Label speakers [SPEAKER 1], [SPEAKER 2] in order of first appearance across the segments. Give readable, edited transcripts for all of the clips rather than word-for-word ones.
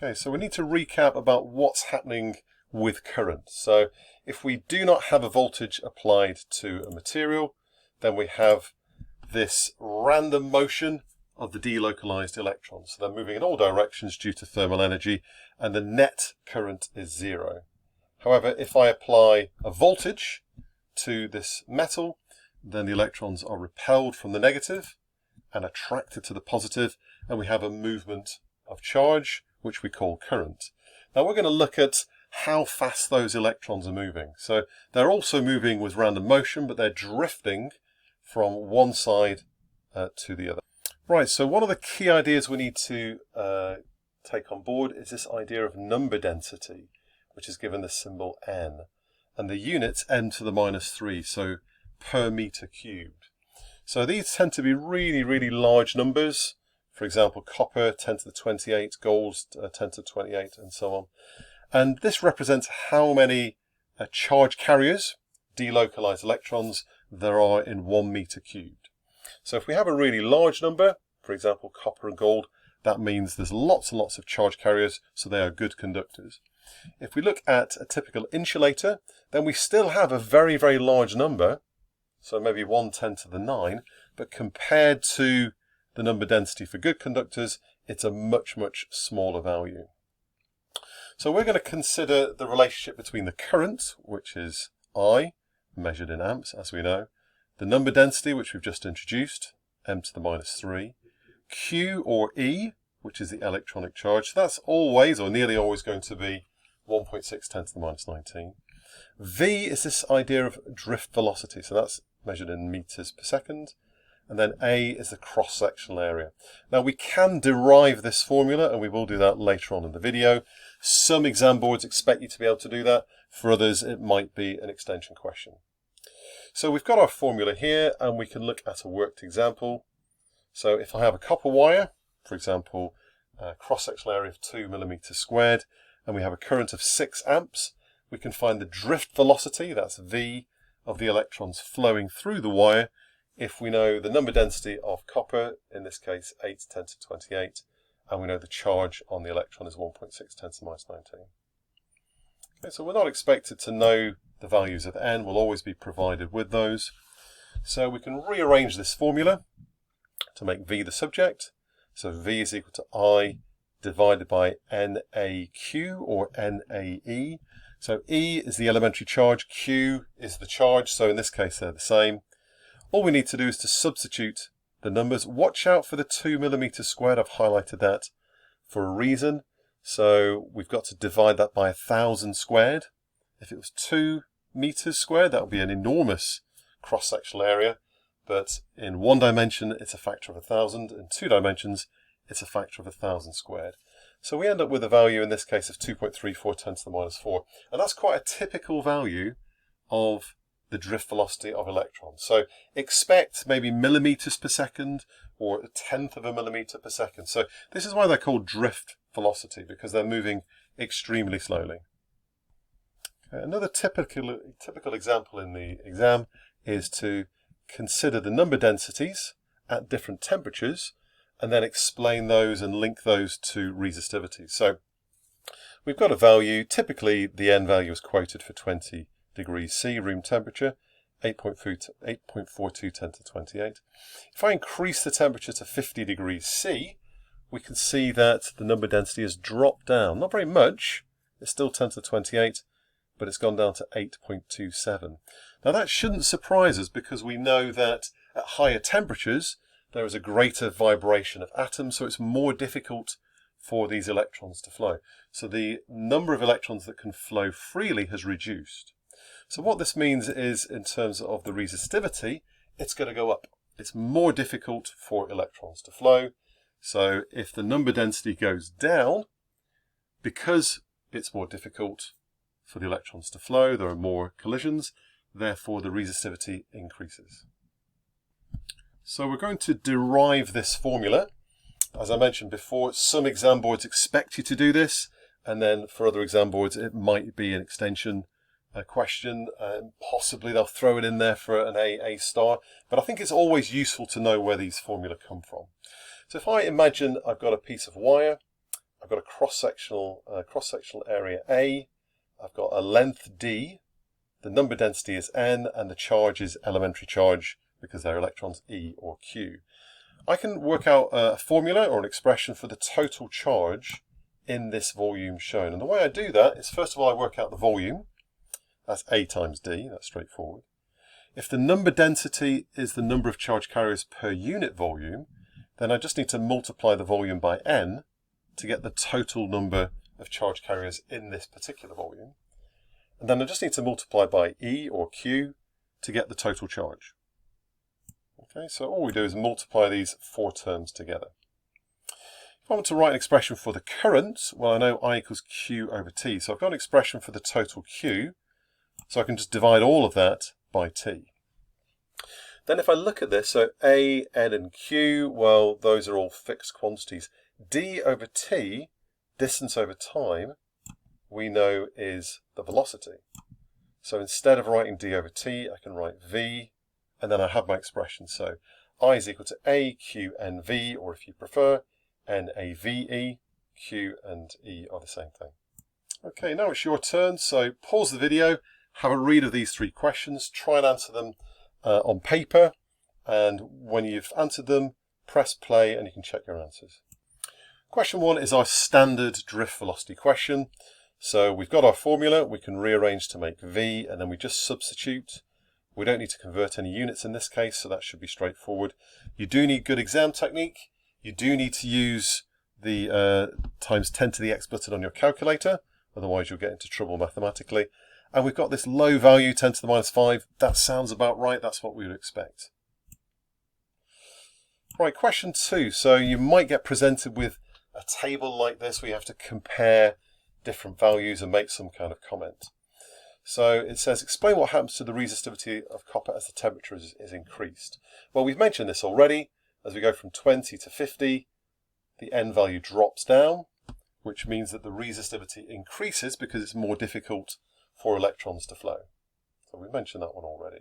[SPEAKER 1] Okay, so we need to recap about what's happening with current. So if we do not have a voltage applied to a material, then we have this random motion of the delocalized electrons. So they're moving in all directions due to thermal energy, and the net current is 0. However, if I apply a voltage to this metal, then the electrons are repelled from the negative and attracted to the positive, and we have a movement of charge, which we call current. Now we're going to look at how fast those electrons are moving. So they're also moving with random motion, but they're drifting from one side to the other. Right, so one of the key ideas we need to take on board is this idea of number density, which is given the symbol n, and the units n to the -3, so per meter cubed. So these tend to be really large numbers. For example, copper 10 to the 28, gold 10 to the 28, and so on. And this represents how many charge carriers, delocalized electrons, there are in 1 meter cubed. So if we have a really large number, for example, copper and gold, that means there's lots and lots of charge carriers, so they are good conductors. If we look at a typical insulator, then we still have a very large number, so maybe 1/10 to the 9, but compared to the number density for good conductors, it's a much smaller value. So we're going to consider the relationship between the current, which is I, measured in amps, as we know, the number density, which we've just introduced, m to the -3, Q or E, which is the electronic charge. So that's always, or nearly always, going to be 1.6 10 to the -19. V is this idea of drift velocity, so that's measured in meters per second. And then A is the cross-sectional area. Now we can derive this formula, and we will do that later on in the video. Some exam boards expect you to be able to do that. For others, it might be an extension question. So we've got our formula here, and we can look at a worked example. So if I have a copper wire, for example, a cross-sectional area of 2 millimeters squared, and we have a current of 6 amps, we can find the drift velocity, that's V, of the electrons flowing through the wire, if we know the number density of copper, in this case 8 10 to 28, and we know the charge on the electron is 1.6 10 to the -19. Okay, so we're not expected to know the values of n, we'll always be provided with those. So we can rearrange this formula to make V the subject. So V is equal to I divided by NAQ or NAE. So E is the elementary charge, Q is the charge, so in this case they're the same. All we need to do is to substitute the numbers. Watch out for the 2 millimeters squared. I've highlighted that for a reason. So we've got to divide that by 1,000 squared. If it was 2 meters squared, that would be an enormous cross-sectional area. But in 1 dimension, it's a factor of 1,000. In 2 dimensions, it's a factor of 1,000 squared. So we end up with a value in this case of 2.34 10 to the -4. And that's quite a typical value of the drift velocity of electrons. So expect maybe millimeters per second or 1/10 of a millimeter per second. So this is why they're called drift velocity, because they're moving extremely slowly. Okay, another typical example in the exam is to consider the number densities at different temperatures and then explain those and link those to resistivity. So we've got a value, typically the n value is quoted for 20 degrees C, room temperature, 8.42 10 to 28. If I increase the temperature to 50 degrees C, we can see that the number density has dropped down. Not very much, it's still 10 to 28, but it's gone down to 8.27. Now that shouldn't surprise us, because we know that at higher temperatures there is a greater vibration of atoms, so it's more difficult for these electrons to flow. So the number of electrons that can flow freely has reduced. So what this means is, in terms of the resistivity, it's going to go up. It's more difficult for electrons to flow. So if the number density goes down, because it's more difficult for the electrons to flow, there are more collisions, therefore the resistivity increases. So we're going to derive this formula. As I mentioned before, some exam boards expect you to do this, and then for other exam boards it might be an extension question, and possibly they'll throw it in there for an A star, but I think it's always useful to know where these formula come from. So if I imagine I've got a piece of wire, I've got a cross-sectional area A, I've got a length D, the number density is N, and the charge is elementary charge because they're electrons E or Q. I can work out a formula or an expression for the total charge in this volume shown. And the way I do that is, first of all, I work out the volume. That's A times D, that's straightforward. If the number density is the number of charge carriers per unit volume, then I just need to multiply the volume by N to get the total number of charge carriers in this particular volume. And then I just need to multiply by E or Q to get the total charge. Okay, so all we do is multiply these four terms together. If I want to write an expression for the current, well, I know I equals Q over T. So I've got an expression for the total Q, so I can just divide all of that by T. Then if I look at this, so A, N and Q, well, those are all fixed quantities. D over T, distance over time, we know is the velocity. So instead of writing D over T, I can write V, and then I have my expression. So I is equal to A, Q, N, V, or if you prefer, N, A, V, E. Q and E are the same thing. Okay, now it's your turn, so pause the video, have a read of these three questions, try and answer them on paper, and when you've answered them, press play and you can check your answers. Question 1 is our standard drift velocity question. So we've got our formula, we can rearrange to make V, and then we just substitute. We don't need to convert any units in this case, so that should be straightforward. You do need good exam technique. You do need to use the times 10 to the x button on your calculator, otherwise you'll get into trouble mathematically. And we've got this low value, 10 to the minus 5. That sounds about right. That's what we would expect. Right, question 2. So you might get presented with a table like this where you have to compare different values and make some kind of comment. So it says, explain what happens to the resistivity of copper as the temperature is increased. Well, we've mentioned this already. As we go from 20 to 50, the N value drops down, which means that the resistivity increases because it's more difficult for electrons to flow. So we mentioned that one already.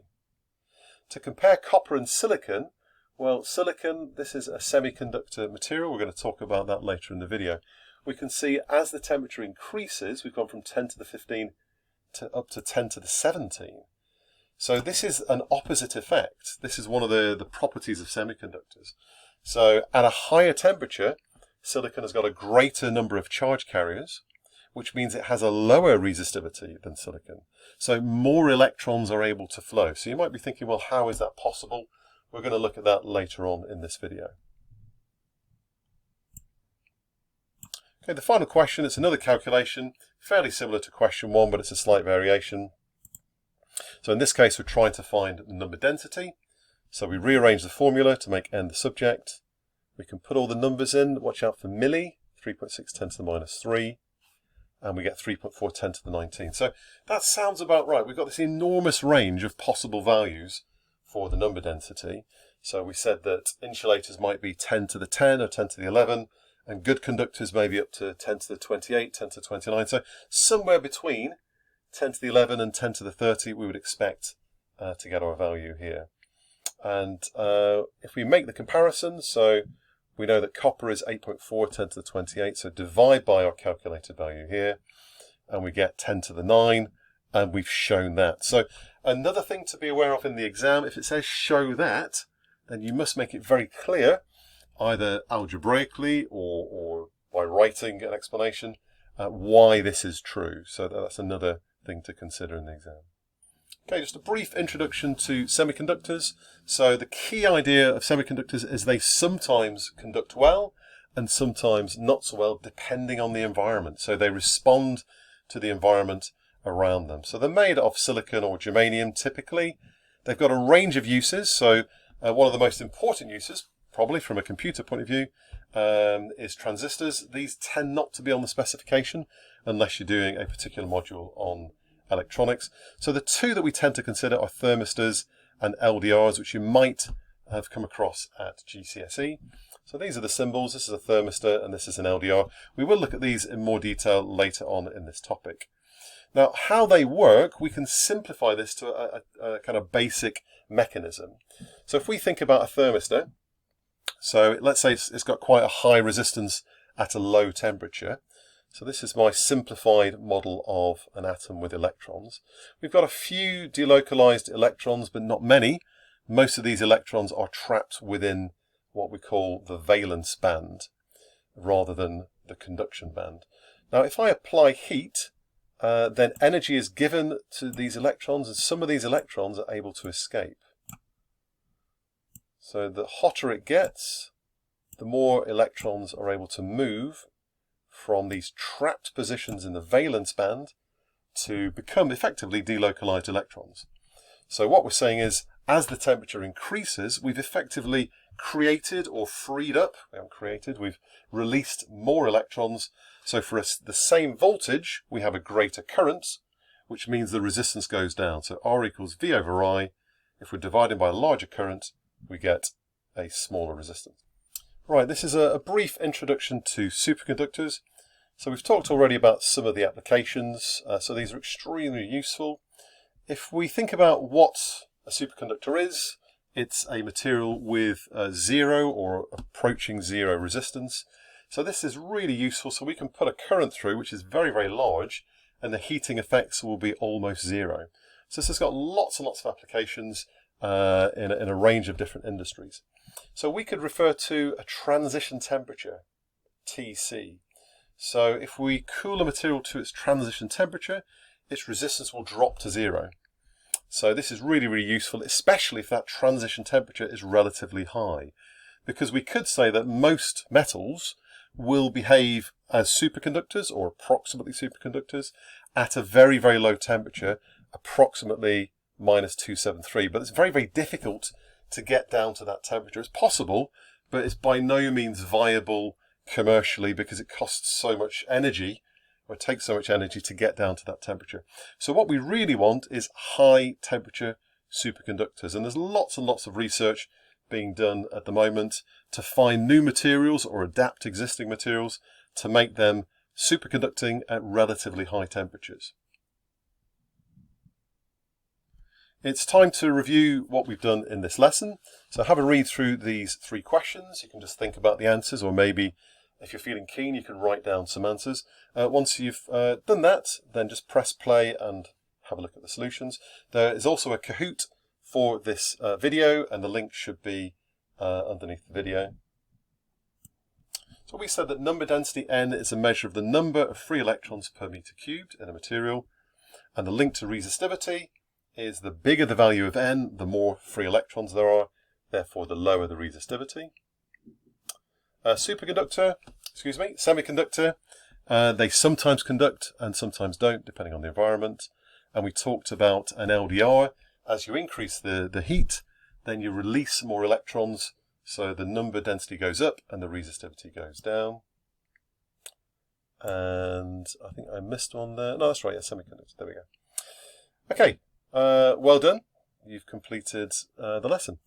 [SPEAKER 1] To compare copper and silicon, well, silicon, this is a semiconductor material. We're going to talk about that later in the video. We can see as the temperature increases, we've gone from 10 to the 15 to up to 10 to the 17. So this is an opposite effect. This is one of the properties of semiconductors. So at a higher temperature, silicon has got a greater number of charge carriers, which means it has a lower resistivity than silicon. So more electrons are able to flow. So you might be thinking, well, how is that possible? We're going to look at that later on in this video. Okay, the final question, it's another calculation, fairly similar to question 1, but it's a slight variation. So in this case, we're trying to find number density. So we rearrange the formula to make N the subject. We can put all the numbers in, watch out for milli, 3.6 10 to the minus 3. And we get 3.4 10 to the 19. So that sounds about right. We've got this enormous range of possible values for the number density. So we said that insulators might be 10 to the 10 or 10 to the 11, and good conductors may be up to 10 to the 28, 10 to the 29. So somewhere between 10 to the 11 and 10 to the 30 we would expect to get our value here. And if we make the comparison, so we know that copper is 8.4 10 to the 28, so divide by our calculated value here, and we get 10 to the 9, and we've shown that. So another thing to be aware of in the exam, if it says show that, then you must make it very clear, either algebraically or by writing an explanation, why this is true. So that's another thing to consider in the exam. Okay, just a brief introduction to semiconductors. So the key idea of semiconductors is they sometimes conduct well and sometimes not so well, depending on the environment. So they respond to the environment around them. So they're made of silicon or germanium typically. They've got a range of uses. So one of the most important uses, probably from a computer point of view, is transistors. These tend not to be on the specification unless you're doing a particular module on electronics. So the two that we tend to consider are thermistors and LDRs, which you might have come across at GCSE. So these are the symbols. This is a thermistor and this is an LDR. We will look at these in more detail later on in this topic. Now, how they work, we can simplify this to a kind of basic mechanism. So if we think about a thermistor, so let's say it's got quite a high resistance at a low temperature. So this is my simplified model of an atom with electrons. We've got a few delocalized electrons, but not many. Most of these electrons are trapped within what we call the valence band rather than the conduction band. Now, if I apply heat, then energy is given to these electrons, and some of these electrons are able to escape. So the hotter it gets, the more electrons are able to move from these trapped positions in the valence band to become effectively delocalized electrons. So what we're saying is, as the temperature increases, we've effectively created or freed up, we've released more electrons. So for the same voltage, we have a greater current, which means the resistance goes down. So R equals V over I. If we're dividing by a larger current, we get a smaller resistance. Right, this is a brief introduction to superconductors. So we've talked already about some of the applications, so these are extremely useful. If we think about what a superconductor is, it's a material with zero or approaching zero resistance. So this is really useful, so we can put a current through which is very, very large, and the heating effects will be almost zero. So this has got lots and lots of applications in a range of different industries. So we could refer to a transition temperature, TC. So if we cool a material to its transition temperature, its resistance will drop to zero. So this is really, really useful, especially if that transition temperature is relatively high, because we could say that most metals will behave as superconductors or approximately superconductors at a very, very low temperature, approximately -273. But it's very, very difficult to get down to that temperature. It's possible, but it's by no means viable commercially because it costs so much energy, or it takes so much energy to get down to that temperature. So what we really want is high temperature superconductors, and there's lots and lots of research being done at the moment to find new materials or adapt existing materials to make them superconducting at relatively high temperatures. It's time to review what we've done in this lesson. So have a read through these 3 questions. You can just think about the answers, or maybe if you're feeling keen, you can write down some answers. Once you've done that, then just press play and have a look at the solutions. There is also a Kahoot for this video, and the link should be underneath the video. So we said that number density n is a measure of the number of free electrons per meter cubed in a material, and the link to resistivity is the bigger the value of n, the more free electrons there are, therefore the lower the resistivity. Semiconductor, they sometimes conduct and sometimes don't, depending on the environment. And we talked about an LDR. As you increase the heat, then you release more electrons, so the number density goes up and the resistivity goes down. And I think I missed one there. No, that's right, yeah, semiconductor. There we go. Okay, well done. You've completed the lesson.